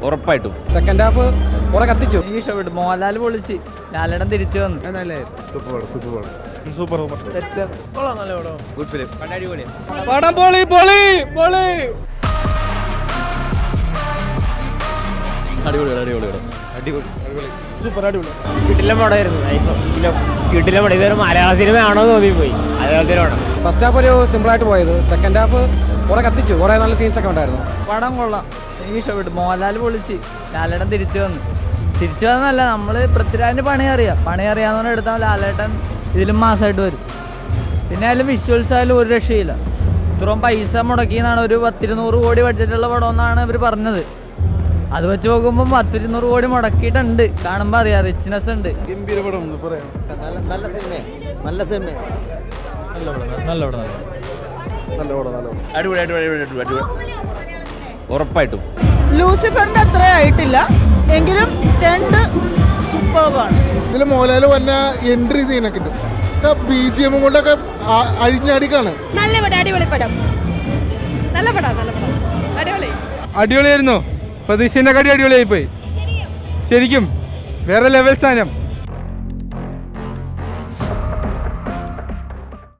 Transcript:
ഉറപ്പായിട്ടും second half കുറെ കത്തിച്ചു. എനിക്ക് ഇഷ്ടപ്പെട്ടു. മോഹൻലാൽ പൊളിച്ച്, ലാലേട്ടൻ തിരിച്ചു വന്നു. പടം പൊളി പൊളി പൊളി. കിട്ടില്ല പടമായിരുന്നു. കിട്ടില്ല പടം. ഇതൊരു മലയാള സിനിമ ആണോ തോന്നിപ്പോയി. അതേപോലത്തെ പടം. ഫസ്റ്റ് ഹാഫ് ഒരു സിമ്പിൾ ആയിട്ട് പോയത്. സെക്കൻഡ് ഹാഫ് കുറെ കത്തിച്ചു. കുറെ നല്ല സീൻസ് ഒക്കെ ഉണ്ടായിരുന്നു. പടം കൊള്ളാം. എനിക്ക് ഇഷ്ടപ്പെട്ടു. മോഹൻലാൽ പൊളിച്ച്, ലാലേട്ടൻ തിരിച്ചു വന്നു. തിരിച്ചു വന്നല്ല, നമ്മൾ പൃഥ്വിരാജിന് പണി അറിയാവുന്ന എടുത്താൽ ലാലേട്ടൻ ഇതിലും മാസമായിട്ട് വരും. പിന്നെ അതിലും വിഷ്വൽസ് ആയാലും ഒരു രക്ഷയില്ല. ഇത്രയും പൈസ മുടക്കിയെന്നാണ്, ഒരു 10-200 കോടി ബഡ്ജറ്റുള്ള പടം എന്നാണ് ഇവർ പറഞ്ഞത്. അത് വെച്ച് നോക്കുമ്പോൾ 10-200 കോടി മുടക്കിയിട്ടുണ്ട്. കാണുമ്പോൾ അറിയാം, റിച്ച്നെസ് ഉണ്ട്. ഉറപ്പായിട്ടും ലൂസിഫറിന്റെ അത്ര ആയിട്ടില്ല എങ്കിലും സ്റ്റണ്ട് സൂപ്പർബാണ്. ഇതിൽ മോഹൻലാൽ വന്ന എൻട്രി സീനൊക്കെ ഉണ്ട്. BGM കൊണ്ടൊക്കെ അഴിഞ്ഞടിക്കാണ്. നല്ല പടം, അടിപൊളി പടം, നല്ല പടം, അടിപൊളി. അടിപൊളിയായിരുന്നു. പ്രതീക്ഷേന്റെ കാട്ടി അടിപൊളിയായി പോയി. ശരിക്കും വേറെ ലെവൽ സാധനം.